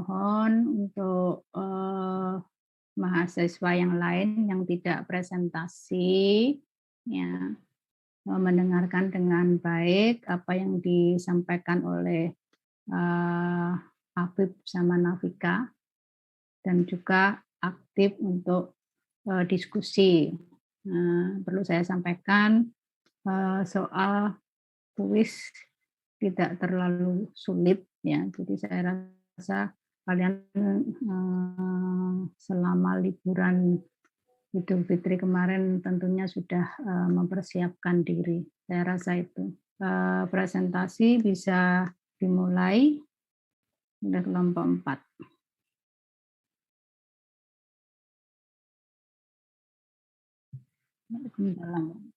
mohon untuk mahasiswa yang lain yang tidak presentasi, ya, mendengarkan dengan baik apa yang disampaikan oleh Afif sama Nafika, dan juga aktif untuk diskusi. Perlu saya sampaikan soal kuis tidak terlalu sulit ya. Jadi saya rasa kalian selama liburan Idul Fitri kemarin tentunya sudah mempersiapkan diri. Saya rasa itu. Presentasi bisa dimulai oleh kelompok 4. Waalaikumsalam.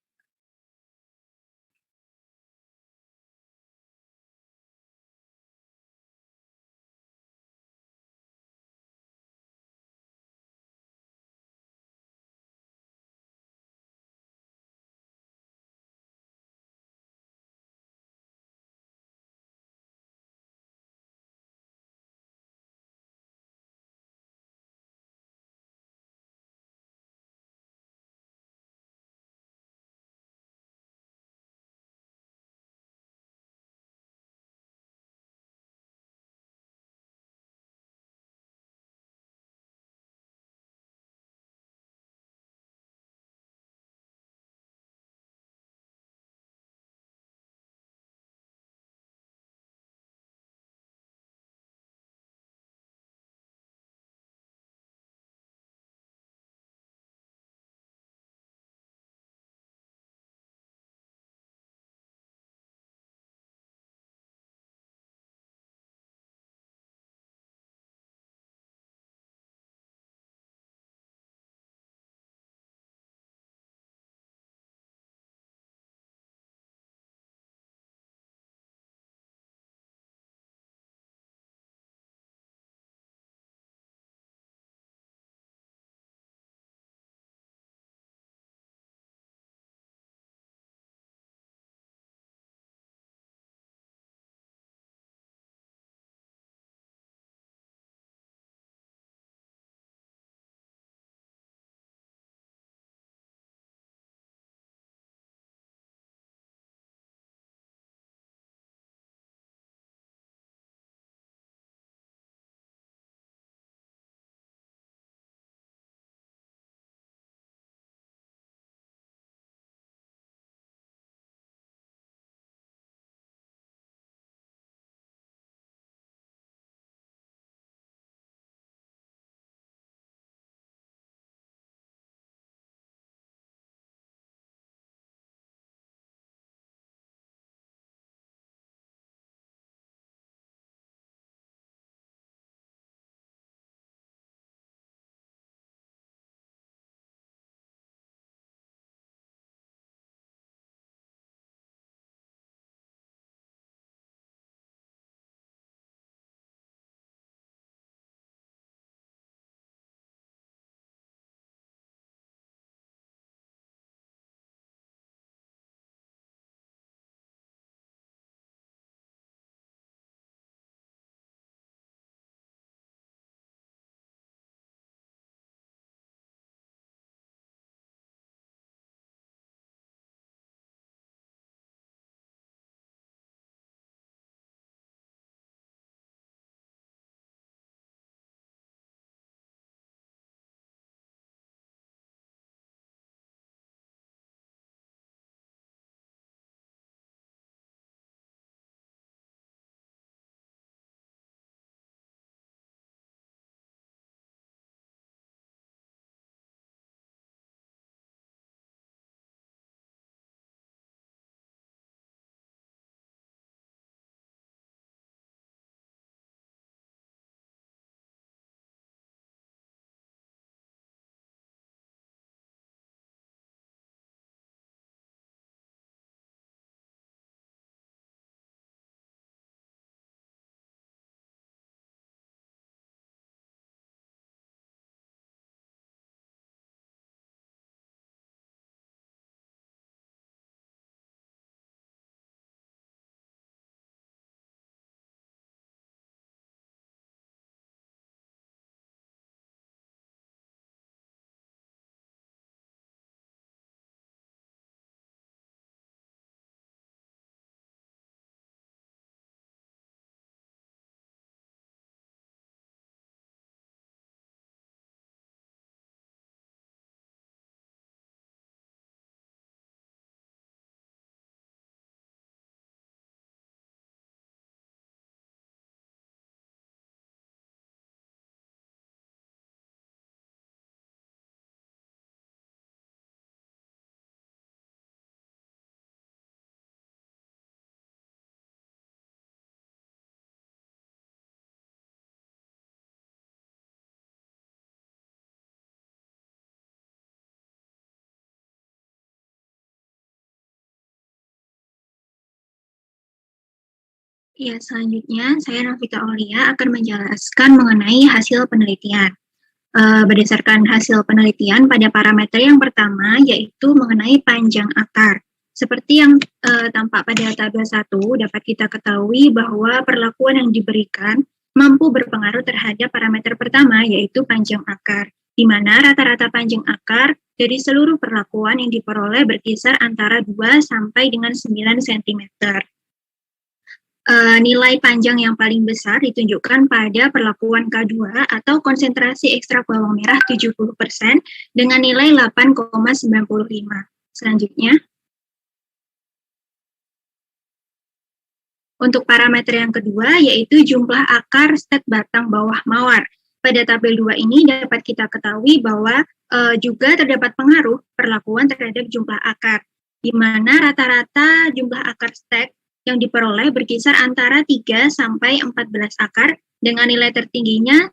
Ya, selanjutnya saya Nafika Aulia akan menjelaskan mengenai hasil penelitian. Berdasarkan hasil penelitian pada parameter yang pertama, yaitu mengenai panjang akar. Seperti yang tampak pada tabel 1, dapat kita ketahui bahwa perlakuan yang diberikan mampu berpengaruh terhadap parameter pertama, yaitu panjang akar, di mana rata-rata panjang akar dari seluruh perlakuan yang diperoleh berkisar antara 2 sampai dengan 9 cm. Nilai panjang yang paling besar ditunjukkan pada perlakuan K2 atau konsentrasi ekstrak bawang merah 70% dengan nilai 8,95. Selanjutnya, untuk parameter yang kedua yaitu jumlah akar stek batang bawah mawar. Pada tabel 2 ini dapat kita ketahui bahwa juga terdapat pengaruh perlakuan terhadap jumlah akar, di mana rata-rata jumlah akar stek yang diperoleh berkisar antara 3 sampai 14 akar dengan nilai tertingginya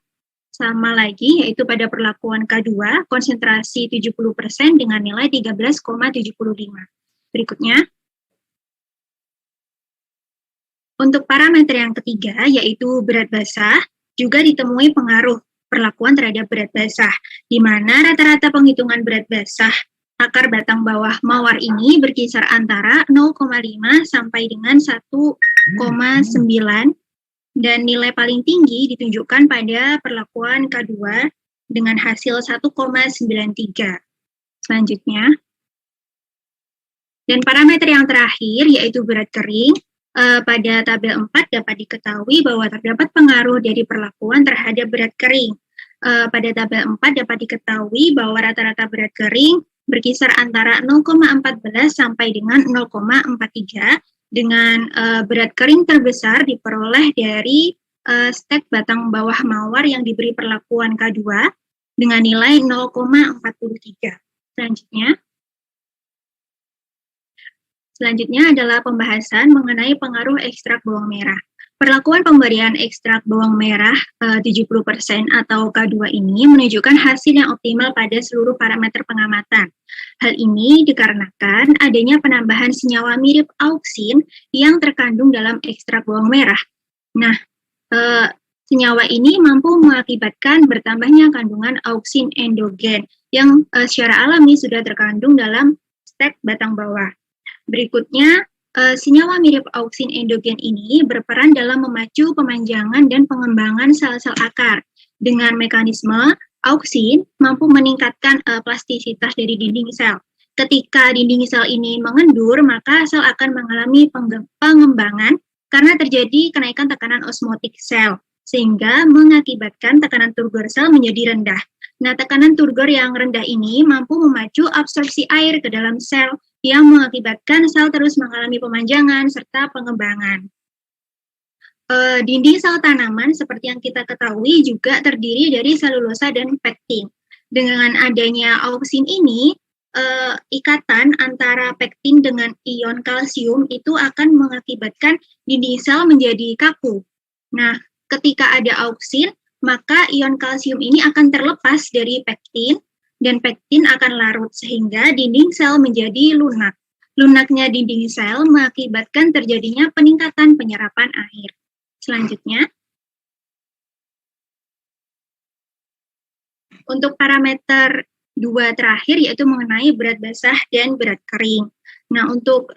sama lagi yaitu pada perlakuan K2 konsentrasi 70% dengan nilai 13,75. Berikutnya, untuk parameter yang ketiga yaitu berat basah juga ditemui pengaruh perlakuan terhadap berat basah, di mana rata-rata penghitungan berat basah akar batang bawah mawar ini berkisar antara 0,5 sampai dengan 1,9 dan nilai paling tinggi ditunjukkan pada perlakuan K2 dengan hasil 1,93. Selanjutnya, dan parameter yang terakhir yaitu berat kering. Pada tabel 4 dapat diketahui bahwa terdapat pengaruh dari perlakuan terhadap berat kering. Pada tabel 4 dapat diketahui bahwa rata-rata berat kering berkisar antara 0,14 sampai dengan 0,43 dengan berat kering terbesar diperoleh dari stek batang bawah mawar yang diberi perlakuan K2 dengan nilai 0,43. Selanjutnya adalah pembahasan mengenai pengaruh ekstrak bawang merah. Perlakuan pemberian ekstrak bawang merah 70% atau K2 ini menunjukkan hasil yang optimal pada seluruh parameter pengamatan. Hal ini dikarenakan adanya penambahan senyawa mirip auksin yang terkandung dalam ekstrak bawang merah. Nah, senyawa ini mampu mengakibatkan bertambahnya kandungan auksin endogen yang secara alami sudah terkandung dalam stek batang bawah. Berikutnya, senyawa mirip auksin endogen ini berperan dalam memacu pemanjangan dan pengembangan sel-sel akar. Dengan mekanisme, auksin mampu meningkatkan plastisitas dari dinding sel. Ketika dinding sel ini mengendur, maka sel akan mengalami pengembangan karena terjadi kenaikan tekanan osmotik sel, sehingga mengakibatkan tekanan turgor sel menjadi rendah. Nah, tekanan turgor yang rendah ini mampu memacu absorpsi air ke dalam sel, yang mengakibatkan sel terus mengalami pemanjangan serta pengembangan. Dinding sel tanaman seperti yang kita ketahui juga terdiri dari selulosa dan pektin. Dengan adanya auksin ini, ikatan antara pektin dengan ion kalsium itu akan mengakibatkan dinding sel menjadi kaku. Nah, ketika ada auksin, maka ion kalsium ini akan terlepas dari pektin, dan pektin akan larut sehingga dinding sel menjadi lunak. Lunaknya dinding sel mengakibatkan terjadinya peningkatan penyerapan air. Selanjutnya, untuk parameter 2 terakhir yaitu mengenai berat basah dan berat kering. Nah, untuk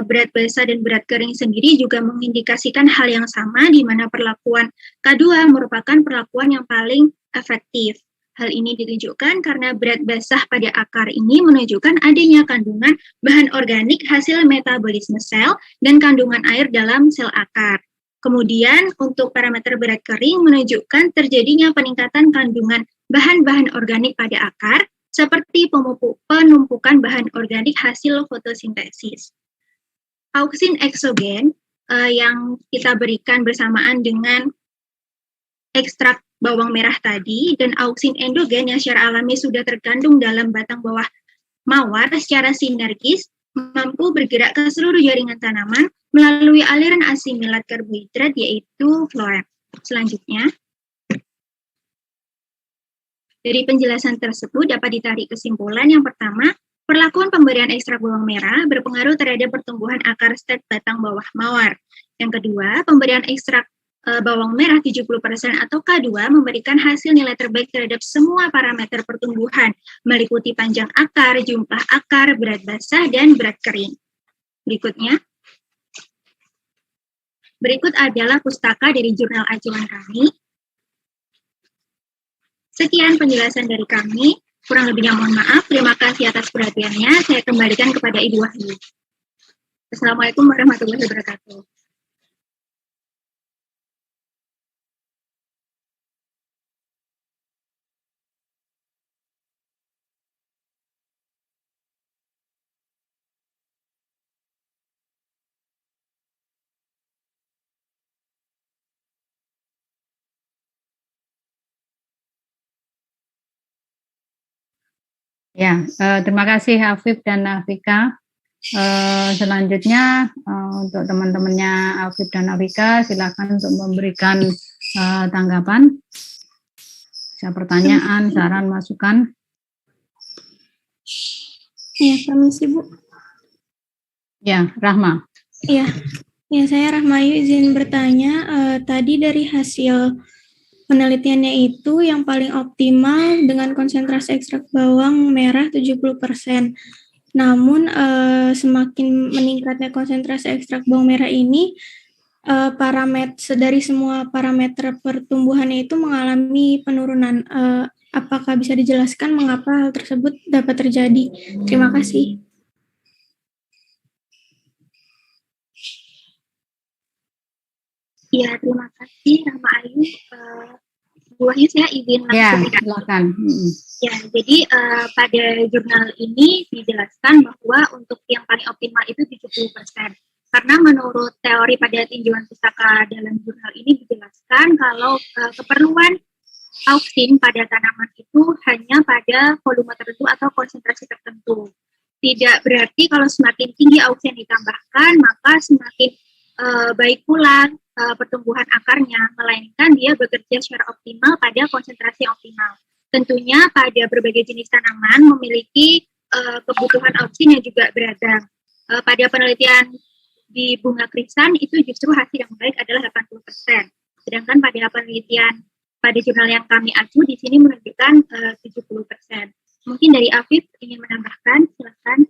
berat basah dan berat kering sendiri juga mengindikasikan hal yang sama, di mana perlakuan K2 merupakan perlakuan yang paling efektif. Hal ini ditunjukkan karena berat basah pada akar ini menunjukkan adanya kandungan bahan organik hasil metabolisme sel dan kandungan air dalam sel akar. Kemudian untuk parameter berat kering menunjukkan terjadinya peningkatan kandungan bahan-bahan organik pada akar seperti penumpukan bahan organik hasil fotosintesis. Auksin eksogen yang kita berikan bersamaan dengan ekstrak bawang merah tadi dan auksin endogen yang secara alami sudah terkandung dalam batang bawah mawar secara sinergis mampu bergerak ke seluruh jaringan tanaman melalui aliran asimilat karbohidrat yaitu floem. Selanjutnya, dari penjelasan tersebut dapat ditarik kesimpulan yang pertama, perlakuan pemberian ekstrak bawang merah berpengaruh terhadap pertumbuhan akar stek batang bawah mawar. Yang kedua, pemberian ekstrak bawang merah 70% atau K2 memberikan hasil nilai terbaik terhadap semua parameter pertumbuhan, meliputi panjang akar, jumlah akar, berat basah, dan berat kering. Berikut adalah pustaka dari jurnal acuan kami. Sekian penjelasan dari kami. Kurang lebihnya mohon maaf. Terima kasih atas perhatiannya. Saya kembalikan kepada Ibu Wahyu. Assalamualaikum warahmatullahi wabarakatuh. Ya, terima kasih Afif dan Afika. Selanjutnya untuk teman-temannya Afif dan Afika, silakan untuk memberikan tanggapan, pertanyaan, saran, masukan. Ya, permisi Bu. Ya, Rahma. Ya, saya Rahmayu izin bertanya. Tadi dari hasil penelitiannya itu yang paling optimal dengan konsentrasi ekstrak bawang merah 70%. Namun semakin meningkatnya konsentrasi ekstrak bawang merah ini, dari semua parameter pertumbuhannya itu mengalami penurunan. Apakah bisa dijelaskan mengapa hal tersebut dapat terjadi? Terima kasih. Ya, terima kasih Rahma Ayu. Bu Wahyu, saya izin Ya, langsung. silakan. Ya, jadi pada jurnal ini dijelaskan bahwa untuk yang paling optimal itu 70%. Karena menurut teori pada tinjauan pustaka dalam jurnal ini dijelaskan kalau keperluan auksin pada tanaman itu hanya pada volume tertentu atau konsentrasi tertentu. Tidak berarti kalau semakin tinggi auksin ditambahkan, maka semakin baik pula pertumbuhan akarnya, melainkan dia bekerja secara optimal pada konsentrasi optimal. Tentunya pada berbagai jenis tanaman memiliki kebutuhan auksin yang juga beragam. Pada penelitian di bunga krisan itu justru hasil yang baik adalah 80%. Sedangkan pada penelitian pada jurnal yang kami acu di sini menunjukkan 70%. Mungkin dari Afif ingin menambahkan, silakan.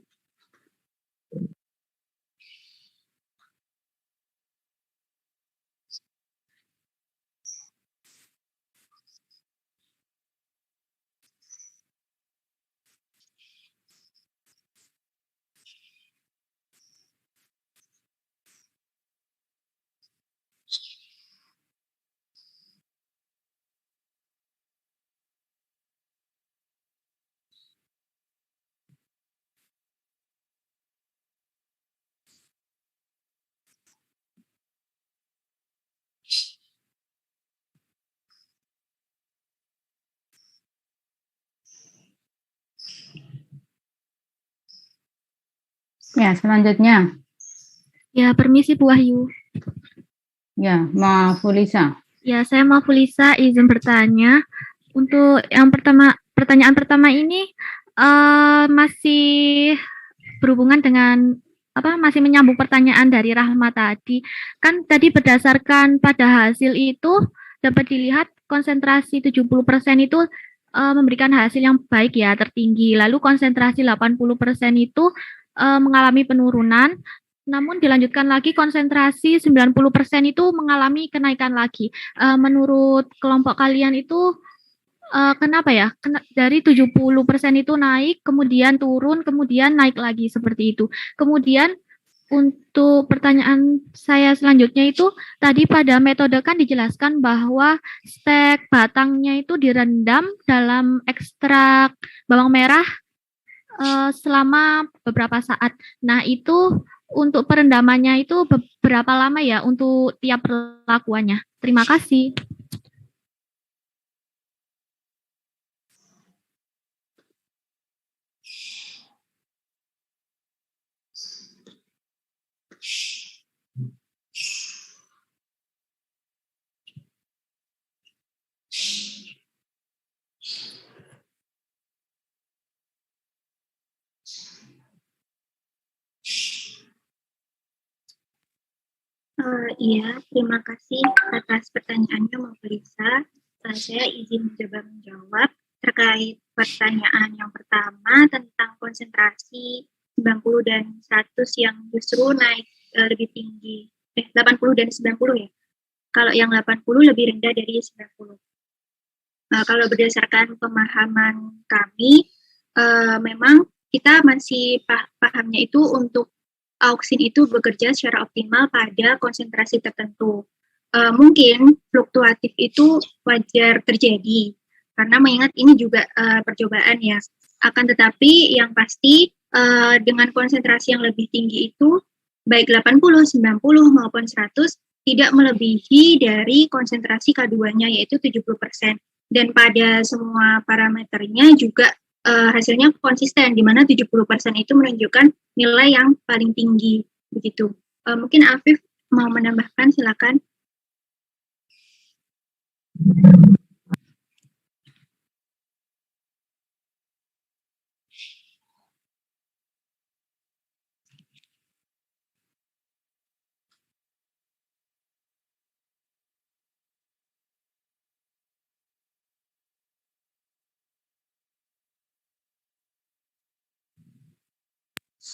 Ya, selanjutnya. Ya, permisi Bu Wahyu. Ya, Mafulisa. Ya, saya Mafulisa izin bertanya. Untuk yang pertanyaan pertama ini masih berhubungan dengan masih menyambung pertanyaan dari Rahma tadi. Kan tadi berdasarkan pada hasil itu dapat dilihat konsentrasi 70% itu memberikan hasil yang baik ya, tertinggi. Lalu konsentrasi 80% itu mengalami penurunan. Namun dilanjutkan lagi konsentrasi 90% itu mengalami kenaikan lagi. Menurut kelompok kalian itu kenapa ya? Dari 70% itu naik, kemudian turun, kemudian naik lagi seperti itu. Kemudian untuk pertanyaan saya selanjutnya itu tadi pada metode kan dijelaskan bahwa stek batangnya itu direndam dalam ekstrak bawang merah selama beberapa saat. Nah, itu untuk perendamannya itu berapa lama ya untuk tiap perlakuannya? Terima kasih. Iya, terima kasih atas pertanyaannya Mbak Lisa. Saya izin mencoba menjawab terkait pertanyaan yang pertama tentang konsentrasi 90 dan 100 yang justru naik lebih tinggi. 80 dan 90 ya. Kalau yang 80 lebih rendah dari 90. Kalau berdasarkan pemahaman kami, memang kita masih pahamnya itu untuk auksin itu bekerja secara optimal pada konsentrasi tertentu. Mungkin fluktuatif itu wajar terjadi, karena mengingat ini juga percobaan ya. Akan tetapi yang pasti dengan konsentrasi yang lebih tinggi itu, baik 80, 90 maupun 100, tidak melebihi dari konsentrasi K2-nya yaitu 70%. Dan pada semua parameternya juga hasilnya konsisten, di mana 70% itu menunjukkan nilai yang paling tinggi, begitu. Mungkin Afif mau menambahkan, silakan.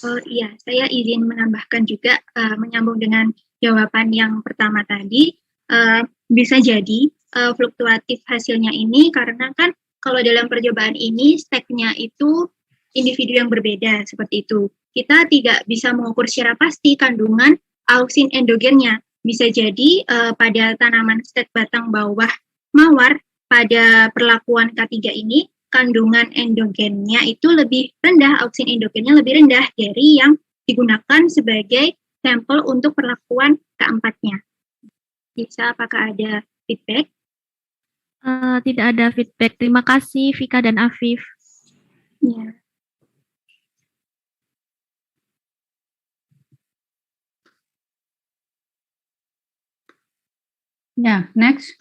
Iya, saya izin menambahkan juga menyambung dengan jawaban yang pertama tadi, bisa jadi fluktuatif hasilnya ini karena kan kalau dalam percobaan ini stek-nya itu individu yang berbeda seperti itu. Kita tidak bisa mengukur secara pasti kandungan auksin endogennya. Bisa jadi pada tanaman stek batang bawah mawar pada perlakuan K3 ini kandungan endogennya itu lebih rendah, auksin endogennya lebih rendah dari yang digunakan sebagai sampel untuk perlakuan keempatnya. Bisa, apakah ada feedback? Tidak ada feedback. Terima kasih Vika dan Afif. Ya. Ya, next.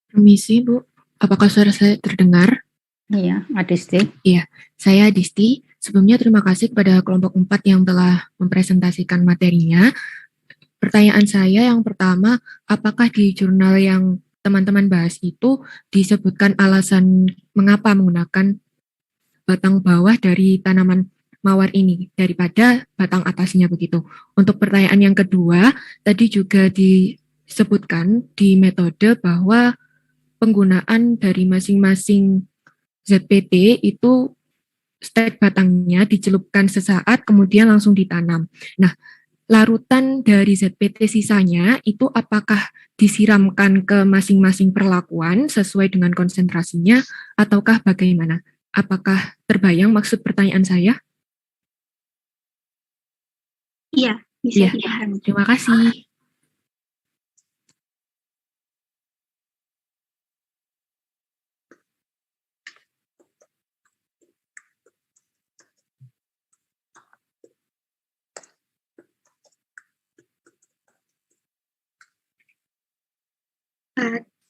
Permisi, Bu. Apakah suara saya terdengar? Iya, Adisti. Iya, saya Adisti. Sebelumnya terima kasih kepada kelompok 4 yang telah mempresentasikan materinya. Pertanyaan saya yang pertama, apakah di jurnal yang teman-teman bahas itu disebutkan alasan mengapa menggunakan batang bawah dari tanaman mawar ini daripada batang atasnya begitu? Untuk pertanyaan yang kedua, tadi juga disebutkan di metode bahwa penggunaan dari masing-masing ZPT itu stek batangnya dicelupkan sesaat kemudian langsung ditanam. Nah, larutan dari ZPT sisanya itu apakah disiramkan ke masing-masing perlakuan sesuai dengan konsentrasinya ataukah bagaimana? Apakah terbayang maksud pertanyaan saya? Iya, bisa dipahami. Terima kasih.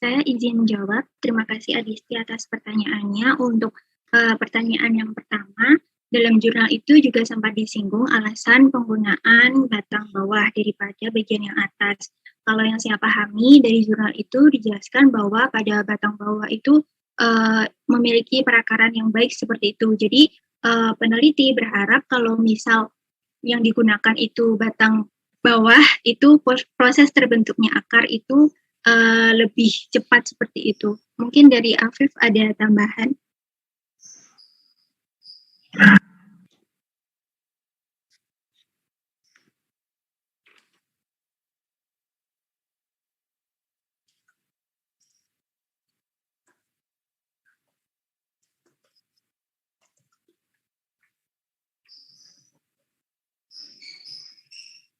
Saya izin menjawab. Terima kasih Adisti atas pertanyaannya. Untuk pertanyaan yang pertama, dalam jurnal itu juga sempat disinggung alasan penggunaan batang bawah daripada bagian yang atas. Kalau yang saya pahami dari jurnal itu dijelaskan bahwa pada batang bawah itu memiliki perakaran yang baik seperti itu. Jadi peneliti berharap kalau misal yang digunakan itu batang bawah, itu proses terbentuknya akar itu lebih cepat seperti itu. Mungkin dari Afif ada tambahan?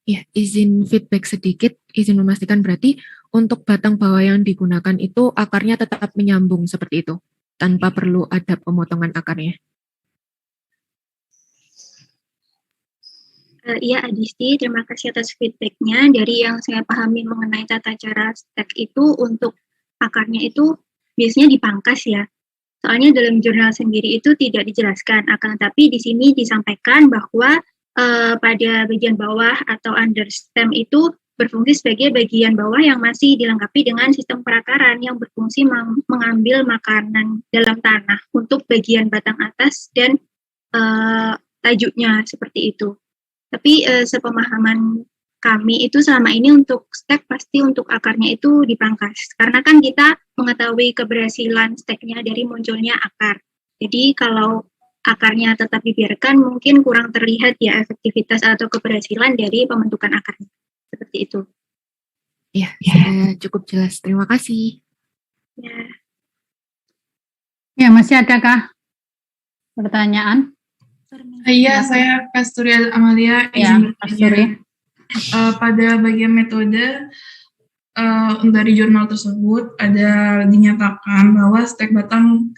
Ya, izin feedback sedikit, izin memastikan berarti untuk batang bawah yang digunakan itu akarnya tetap menyambung seperti itu, tanpa perlu ada pemotongan akarnya. Iya Adisti, terima kasih atas feedbacknya. Dari yang saya pahami mengenai tata cara stek itu untuk akarnya itu biasanya dipangkas ya. Soalnya dalam jurnal sendiri itu tidak dijelaskan, akan tetapi di sini disampaikan bahwa pada bagian bawah atau understem itu berfungsi sebagai bagian bawah yang masih dilengkapi dengan sistem perakaran yang berfungsi mengambil makanan dalam tanah untuk bagian batang atas dan tajuknya seperti itu. Tapi sepemahaman kami itu selama ini untuk stek pasti untuk akarnya itu dipangkas. Karena kan kita mengetahui keberhasilan steknya dari munculnya akar. Jadi kalau akarnya tetap dibiarkan mungkin kurang terlihat ya efektivitas atau keberhasilan dari pembentukan akarnya. Seperti itu. Ya, sudah cukup jelas. Terima kasih. Ya. Ya, masih adakah pertanyaan? Iya, saya Kasturi Amalia, Ya, izin Kasturi. pada bagian metode dari jurnal tersebut ada dinyatakan bahwa stek batang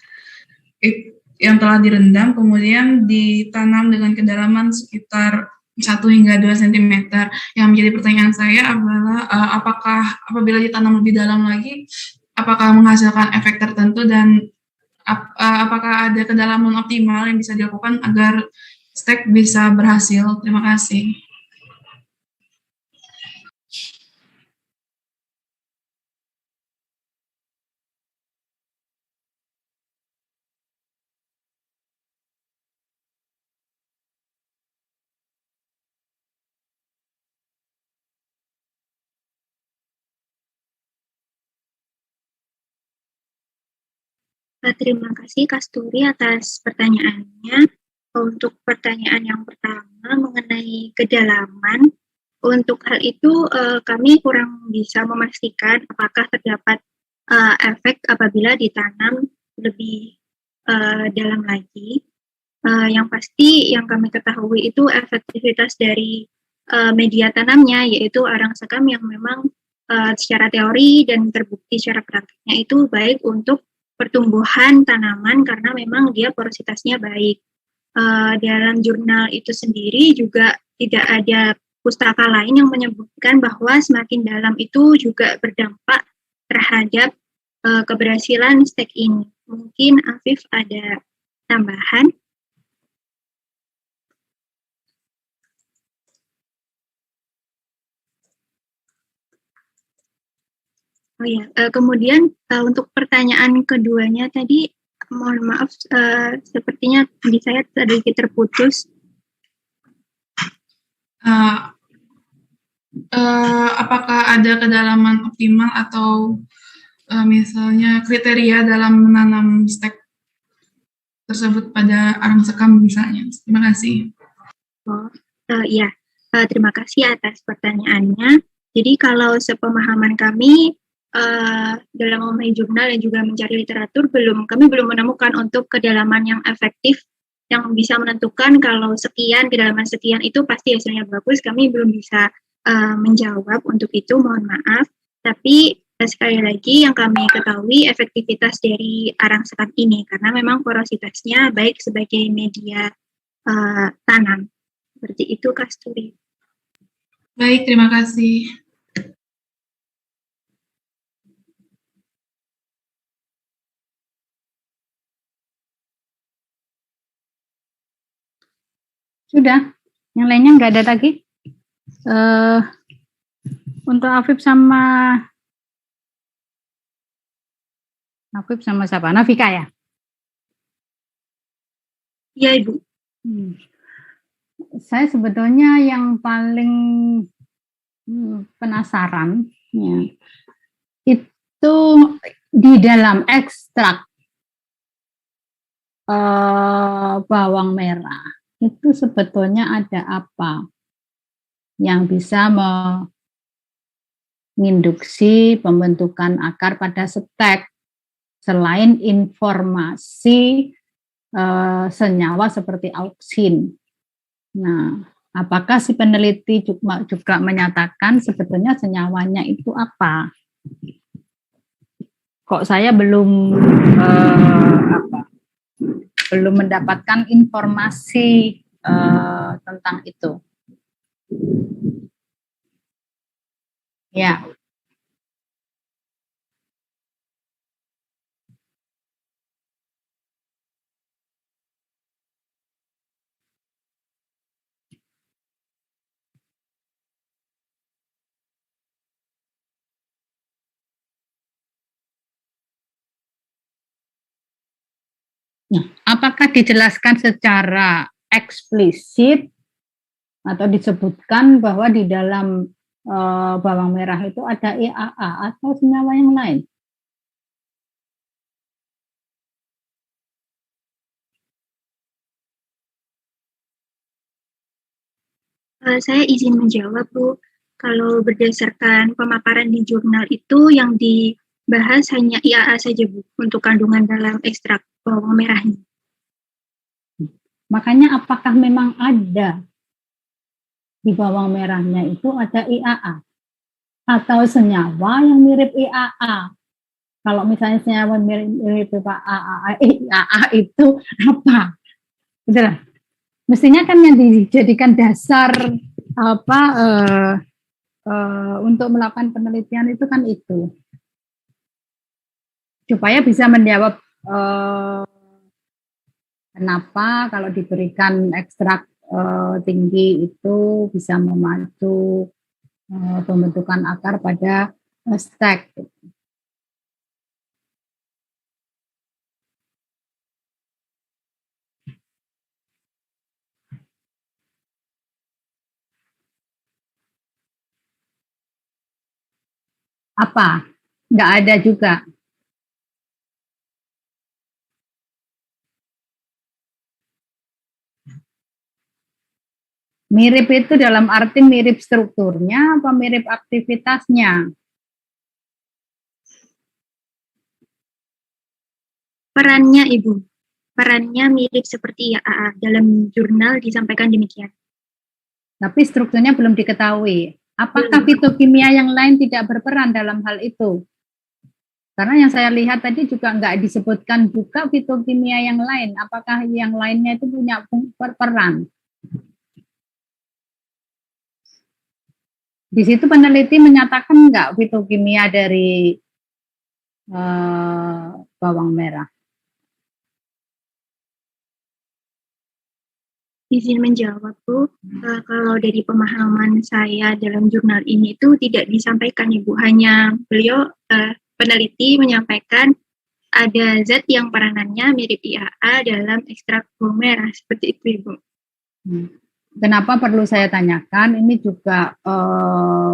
yang telah direndam kemudian ditanam dengan kedalaman sekitar 1 hingga 2 cm. Yang menjadi pertanyaan saya adalah apakah apabila ditanam lebih dalam lagi, apakah menghasilkan efek tertentu dan apakah ada kedalaman optimal yang bisa dilakukan agar stek bisa berhasil? Terima kasih. Terima kasih Kasturi atas pertanyaannya. Untuk pertanyaan yang pertama mengenai kedalaman, untuk hal itu kami kurang bisa memastikan apakah terdapat efek apabila ditanam lebih dalam lagi. Yang pasti yang kami ketahui itu efektivitas dari media tanamnya, yaitu arang sekam yang memang secara teori dan terbukti secara praktiknya itu baik untuk pertumbuhan tanaman karena memang dia porositasnya baik. Dalam jurnal itu sendiri juga tidak ada pustaka lain yang menyebutkan bahwa semakin dalam itu juga berdampak terhadap keberhasilan stek ini. Mungkin Afif ada tambahan? Oh ya, kemudian untuk pertanyaan keduanya tadi, mohon maaf, sepertinya di saya sedikit terputus. Apakah ada kedalaman optimal atau misalnya kriteria dalam menanam stek tersebut pada arang sekam misalnya? Terima kasih. Ya, terima kasih atas pertanyaannya. Jadi kalau sepemahaman kami dalam memahami jurnal dan juga mencari literatur kami belum menemukan untuk kedalaman yang efektif yang bisa menentukan kalau kedalaman sekian itu pasti hasilnya bagus. Kami belum bisa menjawab untuk itu, mohon maaf. Tapi sekali lagi yang kami ketahui efektivitas dari arang sekam ini karena memang porositasnya baik sebagai media tanam. Seperti itu, Kasturi. Baik, terima kasih. Sudah, yang lainnya nggak ada lagi. Untuk Afif sama siapa? Nafika ya? Iya, Ibu. Saya sebetulnya yang paling penasaran ya, itu di dalam ekstrak bawang merah itu sebetulnya ada apa yang bisa menginduksi pembentukan akar pada stek selain informasi senyawa seperti auksin. Nah, apakah si peneliti juga menyatakan sebetulnya senyawanya itu apa? Kok saya belum mendapatkan informasi tentang itu. Ya. Nah, apakah dijelaskan secara eksplisit atau disebutkan bahwa di dalam bawang merah itu ada EAA atau senyawa yang lain? Saya izin menjawab, Bu. Kalau berdasarkan pemaparan di jurnal itu yang dibahas hanya IAA saja, Bu, untuk kandungan dalam ekstrak bawang merahnya. Makanya apakah memang ada di bawang merahnya itu ada IAA atau senyawa yang mirip IAA? Kalau misalnya senyawa mirip IAA itu apa? Gitu lah. Mestinya kan yang dijadikan dasar apa untuk melakukan penelitian itu kan itu, supaya bisa menjawab kenapa kalau diberikan ekstrak tinggi itu bisa memacu pembentukan akar pada stek. Apa? Nggak ada juga. Mirip itu dalam arti mirip strukturnya apa mirip aktivitasnya? Perannya, Ibu. Perannya mirip seperti IAA. Dalam jurnal disampaikan demikian. Tapi strukturnya belum diketahui. Apakah fitokimia yang lain tidak berperan dalam hal itu? Karena yang saya lihat tadi juga nggak disebutkan juga fitokimia yang lain. Apakah yang lainnya itu punya peran? Di situ peneliti menyatakan nggak fitokimia dari bawang merah. Izin menjawab, Bu. Kalau dari pemahaman saya dalam jurnal ini itu tidak disampaikan, Ibu. Hanya beliau peneliti menyampaikan ada zat yang peranannya mirip IAA dalam ekstrak bawang merah, seperti itu, Ibu. Kenapa perlu saya tanyakan? Ini juga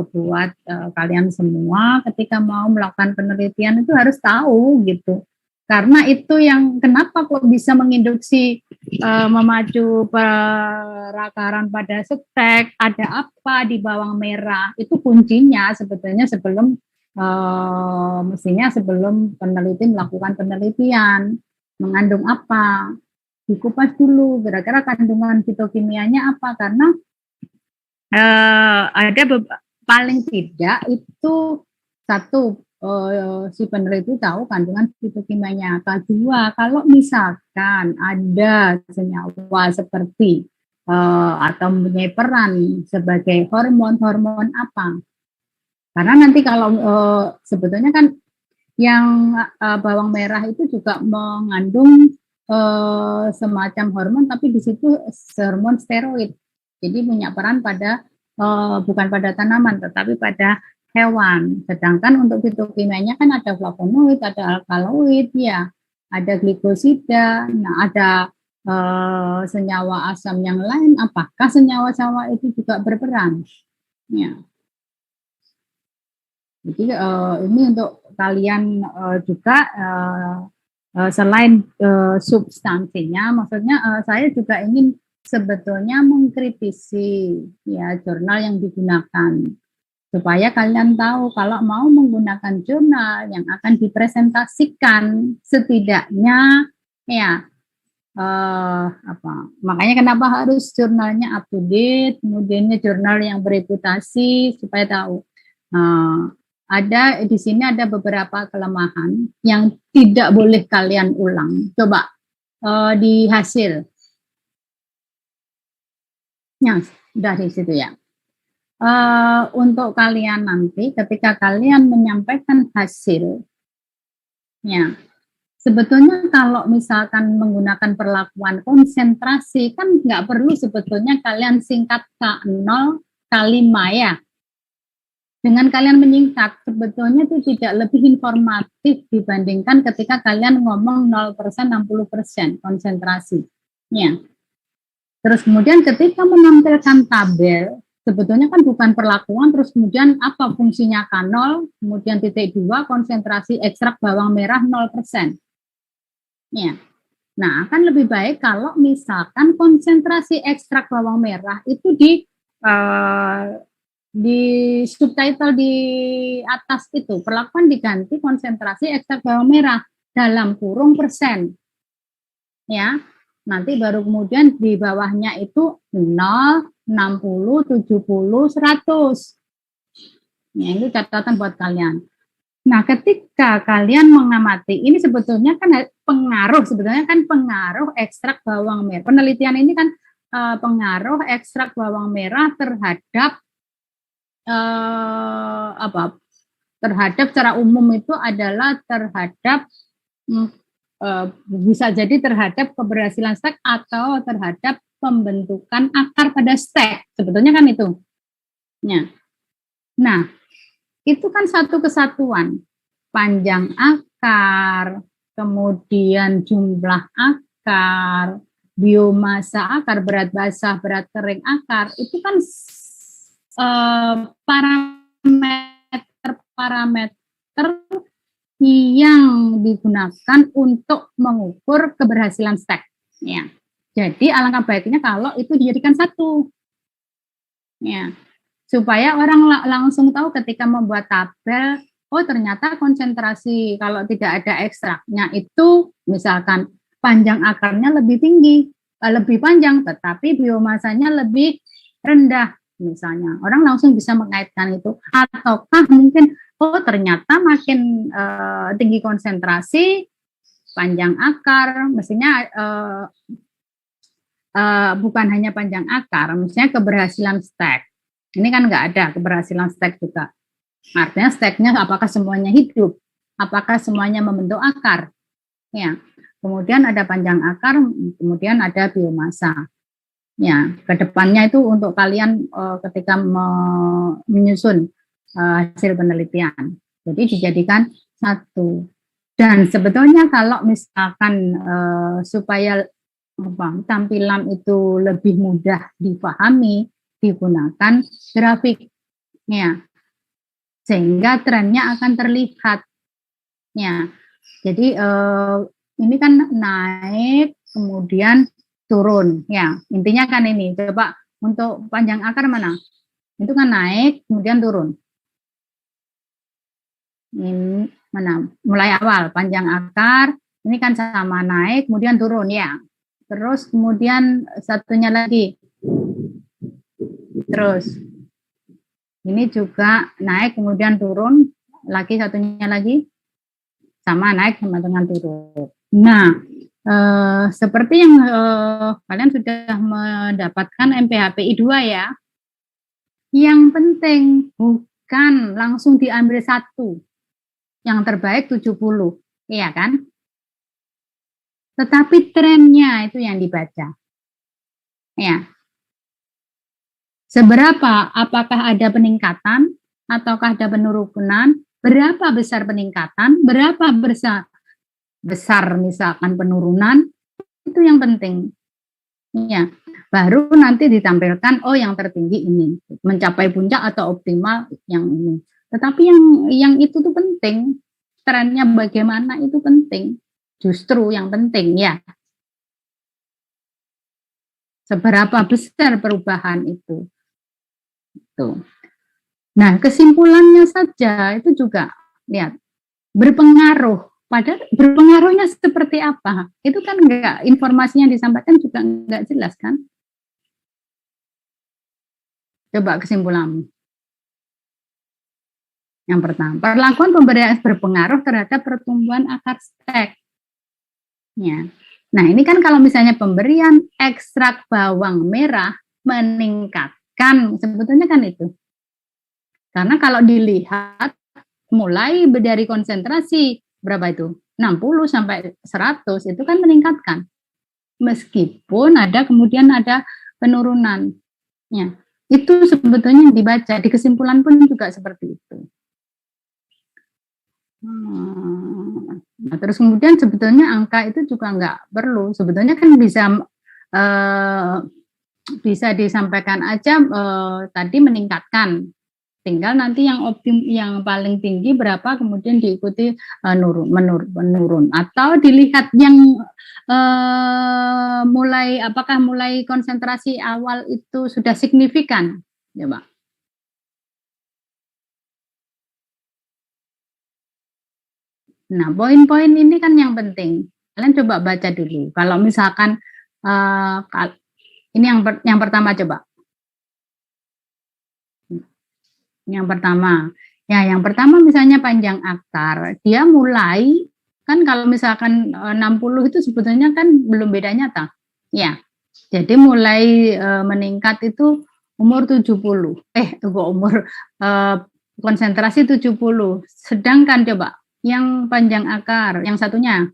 buat kalian semua ketika mau melakukan penelitian itu harus tahu gitu. Karena itu yang kenapa kok bisa menginduksi memacu perakaran pada stek, ada apa di bawang merah, itu kuncinya sebetulnya sebelum mestinya sebelum peneliti melakukan penelitian, mengandung apa, dikupas dulu kira-kira kandungan fitokimianya apa, karena ada paling tidak itu satu si peneliti tahu kandungan fitokimianya. Kedua, kalau misalkan ada senyawa seperti atau mempunyai peran sebagai hormon apa? Karena nanti kalau sebetulnya kan yang bawang merah itu juga mengandung semacam hormon, tapi di situ hormon steroid. Jadi punya peran pada bukan pada tanaman, tetapi pada hewan. Sedangkan untuk fitokimianya kan ada flavonoid, ada alkaloid, ya, ada glikosida, nah ada senyawa asam yang lain. Apakah senyawa-senyawa itu juga berperan? Ya. Jadi ini untuk kalian juga selain substansinya, maksudnya saya juga ingin sebetulnya mengkritisi ya jurnal yang digunakan, supaya kalian tahu kalau mau menggunakan jurnal yang akan dipresentasikan setidaknya ya makanya kenapa harus jurnalnya up to date, kemudiannya jurnal yang bereputasi supaya tahu. Ada di sini ada beberapa kelemahan yang tidak boleh kalian ulang. Coba di hasil. Ya, sudah di situ ya. Untuk kalian nanti ketika kalian menyampaikan hasil, ya, sebetulnya kalau misalkan menggunakan perlakuan konsentrasi kan nggak perlu sebetulnya kalian singkat K0 K5 ya. dengan kalian menyingkat, sebetulnya itu tidak lebih informatif dibandingkan ketika kalian ngomong 0%, 60% konsentrasinya. Terus kemudian ketika menampilkan tabel, sebetulnya kan bukan perlakuan, terus kemudian apa fungsinya K0, kemudian titik 2, konsentrasi ekstrak bawang merah 0%. Ya. Nah, akan lebih baik kalau misalkan konsentrasi ekstrak bawang merah itu di subtitle di atas itu, perlakuan diganti konsentrasi ekstrak bawang merah dalam kurung persen. Ya, nanti baru kemudian di bawahnya itu 0, 60, 70, 100. Ya, itu catatan buat kalian. Nah, ketika kalian mengamati, ini sebetulnya kan pengaruh ekstrak bawang merah. Penelitian ini kan pengaruh ekstrak bawang merah terhadap terhadap secara umum itu adalah terhadap bisa jadi terhadap keberhasilan stek atau terhadap pembentukan akar pada stek. Sebetulnya kan itu. Nah, itu kan satu kesatuan. Panjang akar, kemudian jumlah akar, biomasa akar, berat basah, berat kering akar, itu kan parameter yang digunakan untuk mengukur keberhasilan stek. Ya. Jadi alangkah baiknya kalau itu dijadikan satu. Ya. Supaya orang langsung tahu ketika membuat tabel, oh ternyata konsentrasi kalau tidak ada ekstraknya itu misalkan panjang akarnya lebih tinggi, lebih panjang, tetapi biomasanya lebih rendah. Misalnya, orang langsung bisa mengaitkan itu. Ataukah mungkin, oh ternyata makin tinggi konsentrasi, panjang akar, mestinya bukan hanya panjang akar, mestinya keberhasilan stek. Ini kan nggak ada keberhasilan stek juga. Artinya steknya apakah semuanya hidup, apakah semuanya membentuk akar. Ya. Kemudian ada panjang akar, kemudian ada biomasa. Ya, kedepannya itu untuk kalian ketika menyusun hasil penelitian. Jadi dijadikan satu. Dan sebetulnya kalau misalkan supaya tampilan itu lebih mudah dipahami, digunakan grafik. Ya. Sehingga trennya akan terlihat. Ya. Jadi ini kan naik, kemudian turun, ya intinya kan ini. Coba untuk panjang akar mana? Itu kan naik kemudian turun. Ini mana? Mulai awal panjang akar, ini kan sama naik kemudian turun ya. Terus kemudian satunya lagi, terus ini juga naik kemudian turun, lagi satunya lagi sama naik sama dengan turun. Nah. Seperti yang kalian sudah mendapatkan MPHPI 2 ya, yang penting bukan langsung diambil satu, yang terbaik 70, iya kan? Tetapi trennya itu yang dibaca. Ya. Seberapa, apakah ada peningkatan, ataukah ada penurunan, berapa besar peningkatan, berapa besar misalkan penurunan, itu yang penting. Ya, baru nanti ditampilkan oh yang tertinggi ini, mencapai puncak atau optimal yang ini. Tetapi yang itu tuh penting, trennya bagaimana itu penting. Justru yang penting ya. Seberapa besar perubahan itu. Tuh. Nah, kesimpulannya saja itu juga lihat berpengaruh. Padahal berpengaruhnya seperti apa? Itu kan enggak, informasinya yang disampaikan juga enggak jelas kan? Coba kesimpulanmu. Yang pertama, perlakuan pemberian berpengaruh terhadap pertumbuhan akar stek. Ya. Nah, ini kan kalau misalnya pemberian ekstrak bawang merah meningkatkan, sebetulnya kan itu. Karena kalau dilihat mulai dari konsentrasi berapa itu? 60 sampai 100 itu kan meningkatkan. Meskipun kemudian ada penurunan. Ya. Itu sebetulnya yang dibaca, di kesimpulan pun juga seperti itu. Nah, terus kemudian sebetulnya angka itu juga nggak perlu, sebetulnya kan bisa disampaikan aja tadi meningkatkan, tinggal nanti yang paling tinggi berapa kemudian diikuti menurun atau dilihat yang apakah mulai konsentrasi awal itu sudah signifikan, ya Pak. Nah, poin-poin ini kan yang penting. Kalian coba baca dulu. Kalau misalkan ini yang pertama coba. Yang pertama misalnya panjang akar. Dia mulai kan kalau misalkan 60 itu sebetulnya kan belum beda nyata. Ya. Jadi mulai meningkat itu umur 70. Konsentrasi 70. Sedangkan coba yang panjang akar, yang satunya.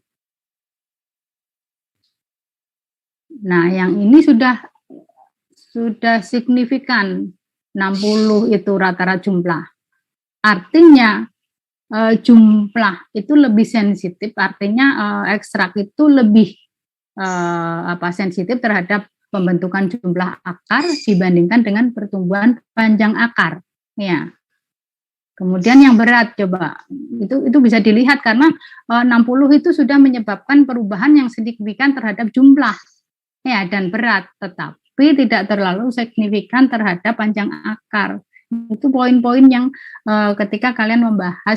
Nah, yang ini sudah signifikan 60 itu rata-rata jumlah. Artinya jumlah itu lebih sensitif, artinya ekstrak itu lebih sensitif terhadap pembentukan jumlah akar dibandingkan dengan pertumbuhan panjang akar. Ya. Kemudian yang berat coba itu bisa dilihat karena 60 itu sudah menyebabkan perubahan yang signifikan terhadap jumlah ya dan berat, tetapi tidak terlalu signifikan terhadap panjang akar. Itu poin-poin yang ketika kalian membaca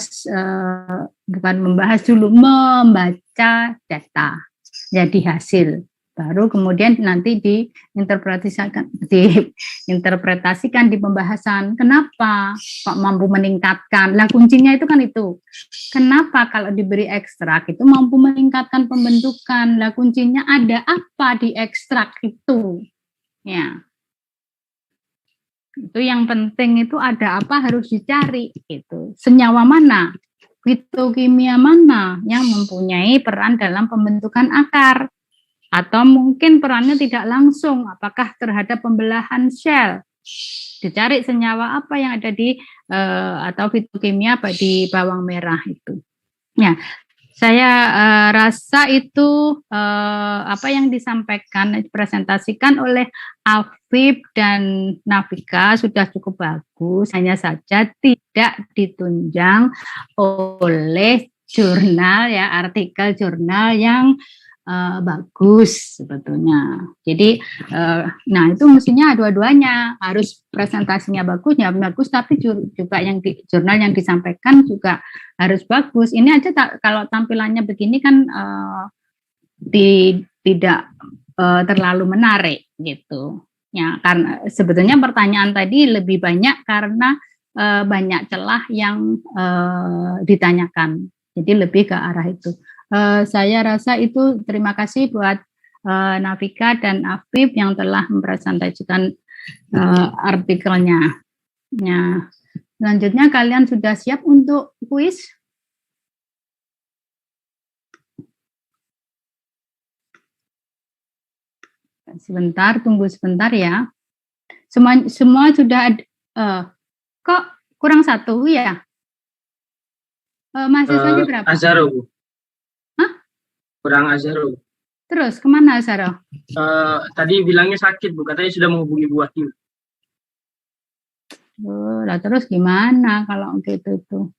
data jadi hasil, baru kemudian nanti diinterpretasikan di pembahasan. Kenapa kok mampu meningkatkan? Lah kuncinya itu kan itu. Kenapa kalau diberi ekstrak itu mampu meningkatkan pembentukan? Lah kuncinya ada apa di ekstrak itu? Ya. Itu yang penting, itu ada apa harus dicari itu. Senyawa mana? Fitokimia mana yang mempunyai peran dalam pembentukan akar? Atau mungkin perannya tidak langsung, apakah terhadap pembelahan sel? Dicari senyawa apa yang ada di atau fitokimia di bawang merah itu. Ya, saya rasa itu apa yang disampaikan, dipresentasikan oleh Afif dan Nafika sudah cukup bagus. Hanya saja tidak ditunjang oleh jurnal ya, artikel jurnal yang bagus sebetulnya. Jadi nah itu mestinya dua-duanya harus presentasinya bagus, tapi juga yang di jurnal yang disampaikan juga harus bagus. Ini aja kalau tampilannya begini kan tidak terlalu menarik gitu. Ya, karena sebetulnya pertanyaan tadi lebih banyak karena banyak celah yang ditanyakan. Jadi lebih ke arah itu. Saya rasa itu terima kasih buat Nafika dan Afif yang telah mempresentasikan artikelnya. Ya. Selanjutnya kalian sudah siap untuk kuis? Sebentar, tunggu sebentar ya. Semua sudah ada. Kok kurang satu ya? Mahasiswanya berapa? Azharo, Bu. Hah? Kurang Azharo. Terus kemana Azharo? Tadi bilangnya sakit, Bu. Katanya sudah menghubungi Bu Hakim. Lah terus gimana kalau gitu tuh?